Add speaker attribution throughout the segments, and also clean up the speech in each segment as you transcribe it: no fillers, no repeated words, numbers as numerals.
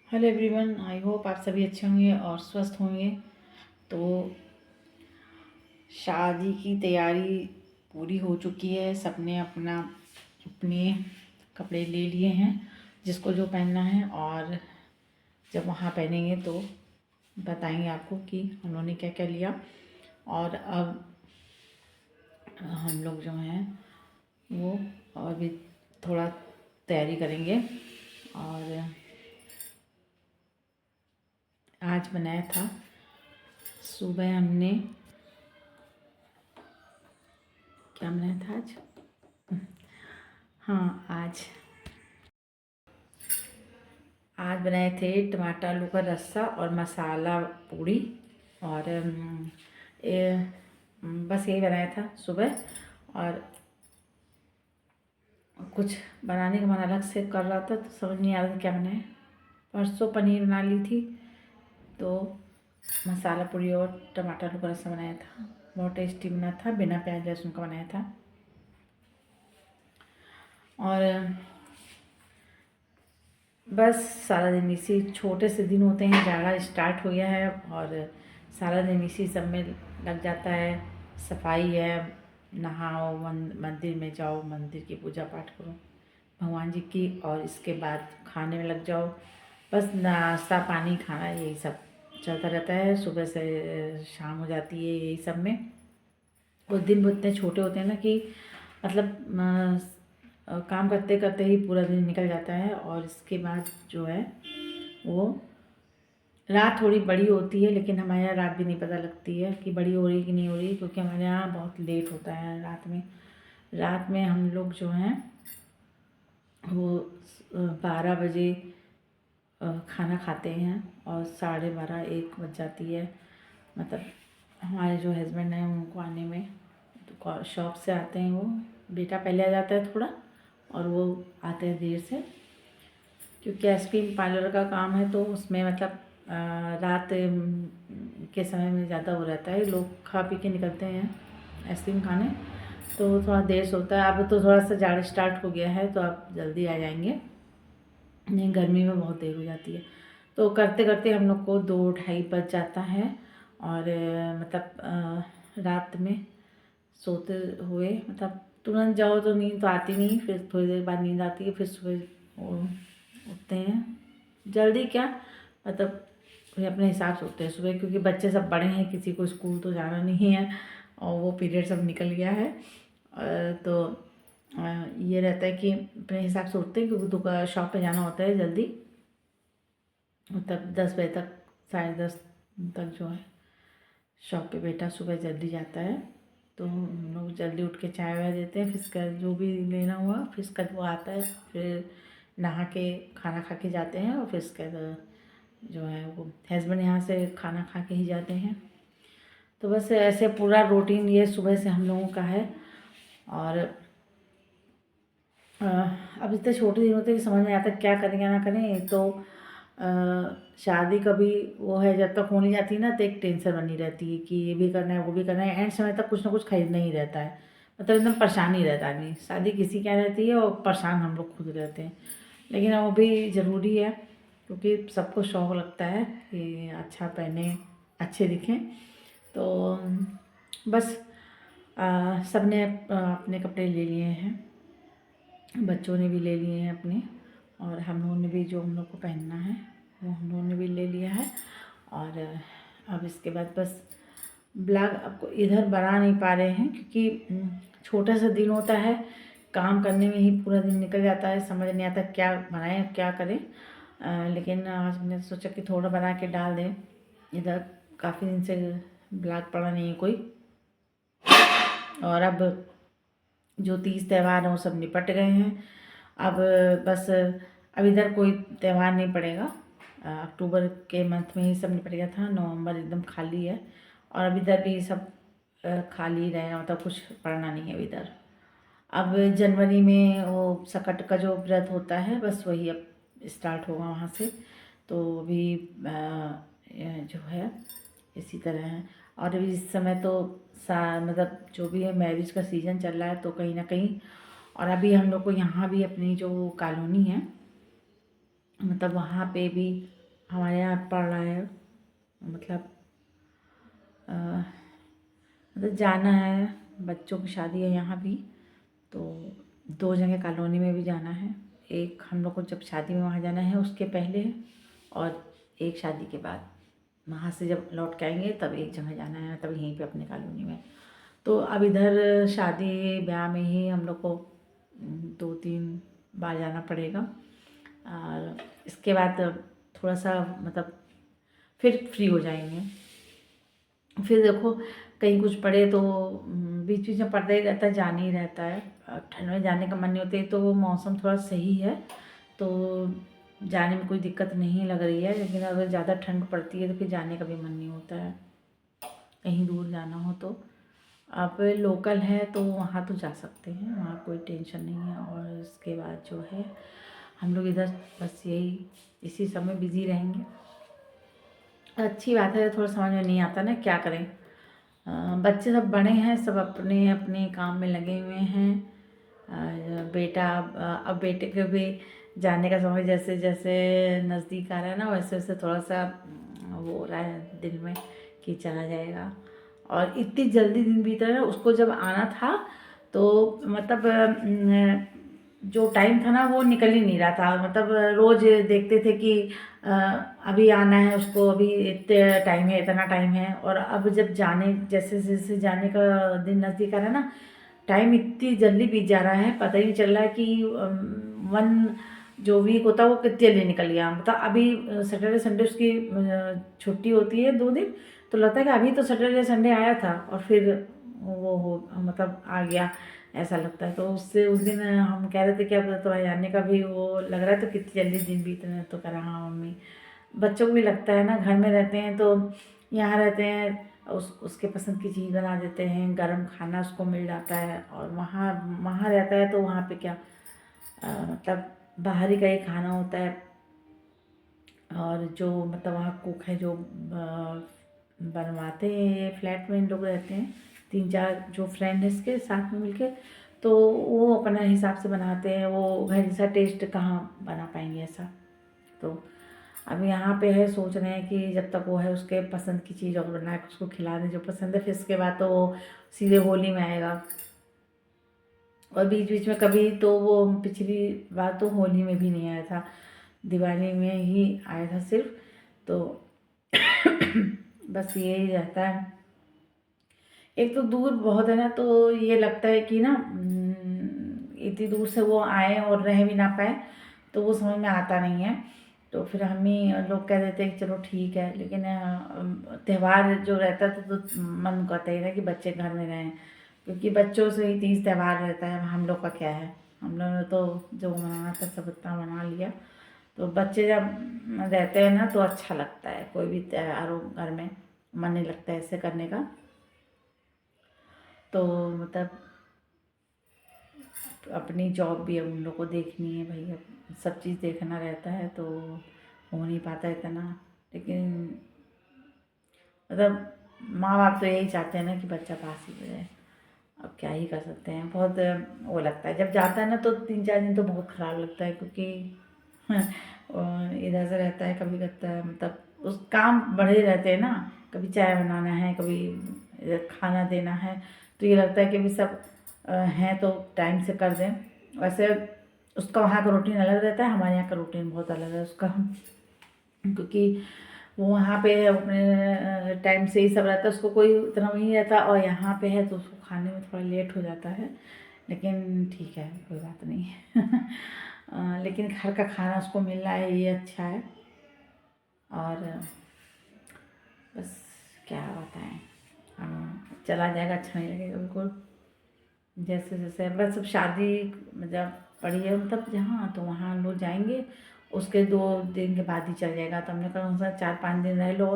Speaker 1: Hello everyone, I hope आप सभी अच्छे होंगे और स्वस्थ होंगे। तो शादी की तैयारी पूरी हो चुकी है। सबने अपना अपने कपड़े ले लिए हैं जिसको जो पहनना है, और जब वहाँ पहनेंगे तो बताएंगे आपको कि उन्होंने क्या क्या लिया। और अब हम लोग जो हैं वो और भी थोड़ा तैयारी करेंगे। और आज बनाया था, सुबह हमने क्या बनाया था आज। हाँ, आज बनाए थे टमाटर आलू का रस्सा और मसाला पूड़ी। और बस यही बनाया था सुबह। और कुछ बनाने का मन अलग से कर रहा था तो समझ नहीं आ रहा था क्या बनाए। परसों पनीर बना ली थी, तो मसाला पूड़ी और टमाटर आलू का रस्सा बनाया था। बहुत टेस्टी बना था, बिना प्याज लहसुन का बनाया था। और बस सारा दिन इसी छोटे से दिन होते हैं, जाड़ा स्टार्ट हो गया है और सारा दिन इसी सब में लग जाता है। सफाई है, नहाओ, मंदिर में जाओ, मंदिर की पूजा पाठ करो भगवान जी की, और इसके बाद खाने में लग जाओ। बस नाश्ता पानी खाना यही सब चलता रहता है। सुबह से शाम हो जाती है यही सब में। वो दिन वो इतने छोटे होते हैं ना कि मतलब काम करते करते ही पूरा दिन निकल जाता है। और इसके बाद जो है वो रात थोड़ी बड़ी होती है, लेकिन हमारे यहाँ रात भी नहीं पता लगती है कि बड़ी हो रही कि नहीं हो रही, क्योंकि हमारे यहाँ बहुत लेट होता है रात में। रात में हम लोग जो हैं वो 12 बजे खाना खाते हैं और 12:30-1 बज जाती है। मतलब हमारे जो हस्बैंड हैं उनको आने में, तो शॉप से आते हैं वो, बेटा पहले आ जाता है थोड़ा और वो आते हैं देर से, क्योंकि आइसक्रीम पार्लर का काम है तो उसमें मतलब रात के समय में ज़्यादा हो रहता है, लोग खा पी के निकलते हैं आइसक्रीम खाने, तो थोड़ा देर से होता है। अब तो थोड़ा सा जाड़ा स्टार्ट हो गया है तो आप जल्दी आ जाएंगे, नहीं गर्मी में बहुत देर हो जाती है। तो करते करते हम लोग को 2-2:30 बज जाता है। और मतलब रात में सोते हुए मतलब तुरंत जाओ तो नींद तो आती नहीं, फिर थोड़ी देर बाद नींद आती है, फिर सुबह उठते हैं जल्दी क्या, मतलब फिर अपने हिसाब से उठते हैं सुबह, क्योंकि बच्चे सब बड़े हैं, किसी को स्कूल तो जाना नहीं है और वो पीरियड सब निकल गया है। तो ये रहता है कि अपने हिसाब से उठते हैं, क्योंकि दुकान शॉप पे जाना होता है जल्दी, मतलब 10 बजे तक, 10:30 तक जो है शॉप पे बेटा सुबह जल्दी जाता है। तो हम लोग जल्दी उठ के चाय वाय देते हैं, फिर इसका जो भी लेना हुआ, फिर इसका वो आता है, फिर नहा के खाना खा के जाते हैं। और फिर इसके जो है वो हस्बैंड यहाँ से खाना खा के ही जाते हैं। तो बस ऐसे पूरा रूटीन ये सुबह से हम लोगों का है। और अब इतने छोटे दिन होते हैं कि समझ में आता है क्या करें क्या ना करें। तो शादी का भी वो है, जब तक हो नहीं जाती ना तो एक टेंशन बनी रहती है कि ये भी करना है वो भी करना है, एंड समय तक कुछ ना कुछ खरीदना ही रहता है, मतलब एकदम परेशान ही रहता है आदमी। शादी किसी क्या रहती है और परेशान हम लोग खुद रहते हैं, लेकिन वो भी ज़रूरी है, क्योंकि सबको शौक़ लगता है कि अच्छा पहने, अच्छे दिखें। तो बस सबने अपने कपड़े ले लिए हैं, बच्चों ने भी ले लिए हैं अपने, और हम लोगों ने भी जो हम लोग को पहनना है वो हम लोगों ने भी ले लिया है। और अब इसके बाद बस ब्लॉग आपको इधर बना नहीं पा रहे हैं, क्योंकि छोटा सा दिन होता है, काम करने में ही पूरा दिन निकल जाता है, समझ नहीं आता क्या बनाएं क्या करें। लेकिन आज मैंने सोचा कि थोड़ा बना के डाल दें, इधर काफ़ी दिन से ब्लॉग पड़ा नहीं है कोई। और अब जो 30 त्यौहार हैं वो सब निपट गए हैं। अब बस अब इधर कोई त्यौहार नहीं पड़ेगा, अक्टूबर के मंथ में ही सब निपट गया था, नवंबर एकदम खाली है। और अब इधर भी सब खाली रहेगा, मतलब कुछ पड़ना नहीं है अब इधर। अब जनवरी में वो सकट का जो व्रत होता है बस वही अब स्टार्ट होगा वहाँ से। तो अभी जो है इसी तरह है। और अभी इस समय तो मतलब जो भी है मैरिज का सीज़न चल रहा है, तो कहीं ना कहीं, और अभी हम लोग को यहाँ भी अपनी जो कॉलोनी है मतलब वहाँ पे भी हमारे यहाँ पड़ रहा है, मतलब मतलब जाना है, बच्चों की शादी है यहाँ भी, तो 2 जगह कॉलोनी में भी जाना है। एक हम लोग को जब शादी में वहाँ जाना है उसके पहले, और एक शादी के बाद वहाँ से जब लौट के आएंगे तब एक जगह जाना है, तब यहीं पे अपने कॉलोनी में। तो अब इधर शादी ब्याह में ही हम लोग को 2-3 बार जाना पड़ेगा, और इसके बाद थोड़ा सा मतलब फिर फ्री हो जाएंगे। फिर देखो कहीं कुछ पड़े तो बीच बीच में पड़ता ही रहता है, जाना ही रहता है। ठंड में जाने का मन नहीं होता है, तो वो मौसम थोड़ा सही है तो जाने में कोई दिक्कत नहीं लग रही है, लेकिन अगर ज़्यादा ठंड पड़ती है तो फिर जाने का भी मन नहीं होता है, कहीं दूर जाना हो तो। अब लोकल है तो वहाँ तो जा सकते हैं, वहाँ कोई टेंशन नहीं है। और इसके बाद जो है हम लोग इधर बस यही इसी सब में बिज़ी रहेंगे। अच्छी बात है, थोड़ा समझ में नहीं आता ना क्या करें। बच्चे सब बड़े हैं, सब अपने अपने काम में लगे हुए हैं। बेटा अब बेटे के भी जाने का समय जैसे जैसे नज़दीक आ रहा है ना, वैसे वैसे थोड़ा सा वो हो रहा है दिल में कि चला जाएगा। और इतनी जल्दी दिन बीत रहा है, उसको जब आना था तो मतलब जो टाइम था ना वो निकल ही नहीं रहा था। मतलब रोज़ देखते थे कि अ, अभी आना है उसको, अभी इतने टाइम है, इतना टाइम है। और अब जब जाने जैसे जैसे जाने का दिन नज़दीक आ रहा है ना, टाइम इतनी जल्दी बीत जा रहा है, पता ही नहीं चल रहा है कि वन जो वीक होता है वो कितनी जल्दी निकल गया। मतलब अभी सैटरडे संडे उसकी छुट्टी होती है 2 दिन, तो लगता है कि अभी तो सैटरडे संडे आया था और फिर वो हो मतलब आ गया, ऐसा लगता है। तो उससे उस दिन हम कह रहे थे कि अब तुम्हारे जाने का भी वो लग रहा है, तो कितनी जल्दी दिन बीत रहे हैं। तो कह रहा हाँ मम्मी, बच्चों को भी लगता है ना, घर में रहते हैं तो यहाँ रहते हैं, उसके पसंद की चीज़ बना देते हैं, गरम खाना उसको मिल जाता है। और वहाँ वहाँ रहता है तो वहाँ पे क्या मतलब बाहरी का ही खाना होता है। और जो मतलब वहाँ कुक है जो बनवाते हैं, ये फ्लैट में इन लोग रहते हैं 3-4 जो फ्रेंड है इसके साथ में मिलके, तो वो अपना हिसाब से बनाते हैं। वो घर जैसा टेस्ट कहाँ बना पाएंगे ऐसा। तो अब यहाँ पे है, सोच रहे हैं कि जब तक वो है उसके पसंद की चीज़ और बना के उसको खिला दें जो पसंद है। फिर इसके बाद तो वो सीधे होली में आएगा। और बीच बीच में कभी तो वो पिछली बार तो होली में भी नहीं आया था, दिवाली में ही आया था सिर्फ। तो बस यही रहता है। एक तो दूर बहुत है ना, तो ये लगता है कि ना इतनी दूर से वो आए और रह भी ना पाए, तो वो समझ में आता नहीं है। तो फिर हम ही लोग कह देते हैं कि चलो ठीक है, लेकिन त्यौहार जो रहता है तो मन करता ही ना कि बच्चे घर में रहें, क्योंकि बच्चों से ही तीज त्यौहार रहता है। हम लोग का क्या है, हम लोगों ने तो जो मनाना था सब इतना मना लिया। तो बच्चे जब रहते हैं ना तो अच्छा लगता है, कोई भी त्यौहार हो घर में मन नहीं लगता है ऐसे करने का। तो मतलब अपनी जॉब भी अब उन लोग को देखनी है भाई, अब सब चीज़ देखना रहता है तो हो नहीं पाता इतना। लेकिन मतलब माँ बाप तो यही चाहते हैं ना कि बच्चा पास ही रहे। अब क्या ही कर सकते हैं, बहुत वो लगता है जब जाता है ना, तो 3-4 दिन तो बहुत ख़राब लगता है, क्योंकि इधर से रहता है, कभी करता है, मतलब उस काम बढ़े रहते हैं ना, कभी चाय बनाना है, कभी इधर खाना देना है। तो ये लगता है कि भी सब हैं तो टाइम से कर दें। वैसे उसका वहाँ का रूटीन अलग रहता है, हमारे यहाँ का रूटीन बहुत अलग है उसका, क्योंकि वो वहाँ पे अपने टाइम से ही सब रहता है, उसको कोई इतना नहीं रहता। और यहाँ पे है तो उसको खाने में थोड़ा लेट हो जाता है, लेकिन ठीक है, कोई बात नहीं है। लेकिन घर का खाना उसको मिल रहा है, ये अच्छा है। और बस क्या बताएं, चला जाएगा, अच्छा नहीं लगेगा बिल्कुल। जैसे जैसे बस अब शादी जब पड़ी है मतलब जहाँ, तो वहाँ हम लोग जाएंगे, उसके 2 दिन के बाद ही चल जाएगा। तो हमने कहा उनसे 4-5 दिन रह लो।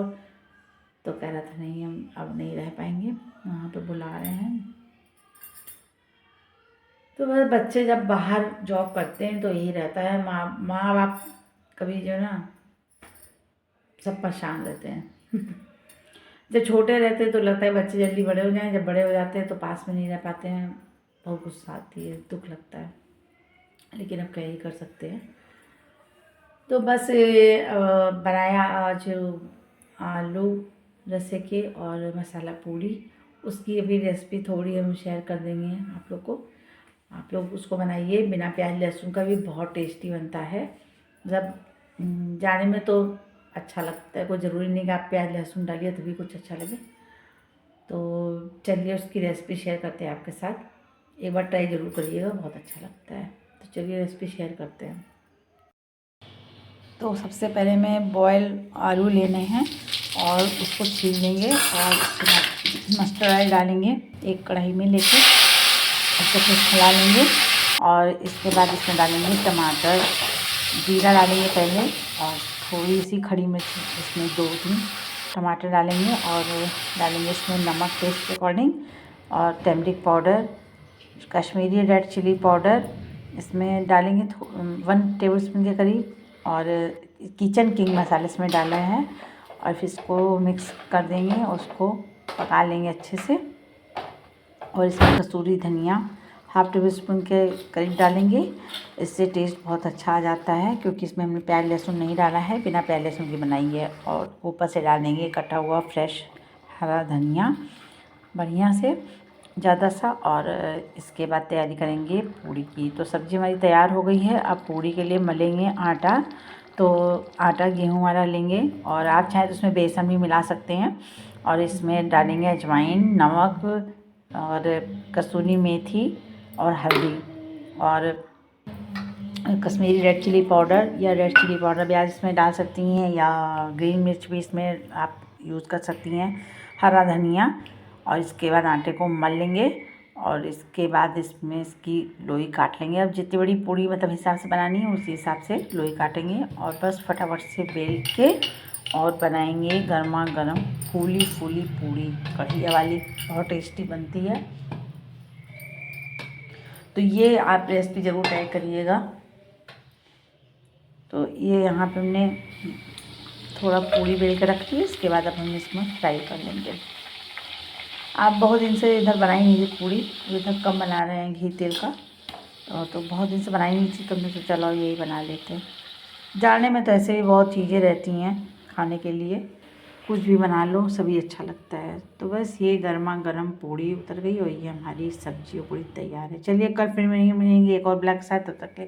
Speaker 1: तो कह रहा था नहीं हम अब नहीं रह पाएंगे, वहाँ पे बुला रहे हैं। तो बस बच्चे जब बाहर जॉब करते हैं तो यही रहता है, माँ माँ बाप कभी जो है ना सब परेशान रहते हैं। जब छोटे रहते हैं तो लगता है बच्चे जल्दी बड़े हो जाएं, जब बड़े हो जाते हैं तो पास में नहीं रह पाते हैं, बहुत गुस्सा आती है, दुख लगता है। लेकिन अब क्या ही कर सकते हैं। तो बस बनाया आज आलू रसे के और मसाला पूड़ी। उसकी अभी रेसिपी थोड़ी हम शेयर कर देंगे आप लोग को। आप लोग उसको बनाइए, बिना प्याज लहसुन का भी बहुत टेस्टी बनता है। मतलब जाने में तो अच्छा लगता है, कोई ज़रूरी नहीं कि आप प्याज लहसुन डालिए तभी कुछ अच्छा लगे। तो चलिए उसकी रेसिपी शेयर करते हैं आपके साथ। एक बार ट्राई ज़रूर करिएगा, बहुत अच्छा लगता है। तो चलिए रेसिपी शेयर करते हैं। तो सबसे पहले मैं बॉयल आलू लेने हैं और उसको छील लेंगे और उसके बाद मस्टर्ड ऑयल डालेंगे एक कढ़ाई में लेके, उसको फिर खिला लेंगे। और इसके बाद इसमें डालेंगे टमाटर, जीरा डालेंगे पहले और थोड़ी सी खड़ी मिर्च, इसमें 2-3 टमाटर डालेंगे और डालेंगे इसमें नमक टेस्ट के अकॉर्डिंग और turmeric powder, Kashmiri red chilli powder इसमें डालेंगे 1 टेबलस्पून के करीब, और किचन किंग मसाले इसमें डाले हैं। और फिर इसको मिक्स कर देंगे और उसको पका लेंगे अच्छे से। और इसमें कसूरी धनिया 1/2 टेबलस्पून के करीब डालेंगे। इससे टेस्ट बहुत अच्छा आ जाता है, क्योंकि इसमें हमने प्याज लहसुन नहीं डाला है, बिना प्याज लहसुन की बनाई है। और ऊपर से डालेंगे कटा हुआ फ्रेश हरा धनिया बढ़िया से ज़्यादा सा। और इसके बाद तैयारी करेंगे पूड़ी की। तो सब्ज़ी हमारी तैयार हो गई है। अब पूड़ी के लिए मलेंगे आटा। तो आटा गेहूं वाला लेंगे और आप चाहें तो उसमें बेसन भी मिला सकते हैं। और इसमें डालेंगे अजवाइन, नमक और कसूरी मेथी और हल्दी और कश्मीरी रेड चिली पाउडर या रेड चिली पाउडर भी आप इसमें डाल सकती हैं, या ग्रीन मिर्च भी इसमें आप यूज़ कर सकती हैं, हरा धनिया। और इसके बाद आटे को मल लेंगे और इसके बाद इसमें इसकी लोई काट लेंगे। अब जितनी बड़ी पूड़ी मतलब हिसाब से बनानी है उसी हिसाब से लोई काटेंगे और बस फटाफट से बेल के और बनाएंगे गर्मा गर्म फूली फूली पूड़ी कढ़िया वाली, बहुत टेस्टी बनती है। तो ये आप रेसिपी ज़रूर ट्राई करिएगा। तो ये यहाँ पे हमने थोड़ा पूड़ी बेल के रखी है, इसके बाद अब हम इसमें फ्राई कर लेंगे। आप बहुत दिन से इधर बनाई नहीं थी पूड़ी, इधर कम बना रहे हैं घी तेल का, तो बहुत दिन से बनाई नहीं थी, तो हमने सोचा चलो यही बना लेते हैं। जाने में तो ऐसे भी बहुत चीज़ें रहती हैं खाने के लिए, कुछ भी बना लो सभी अच्छा लगता है। तो बस ये गर्मा गर्म पूड़ी उतर गई और ये हमारी सब्जी और पूड़ी तैयार है। चलिए कल फिर मिलेंगे एक और ब्लॉग के साथ, तब तक के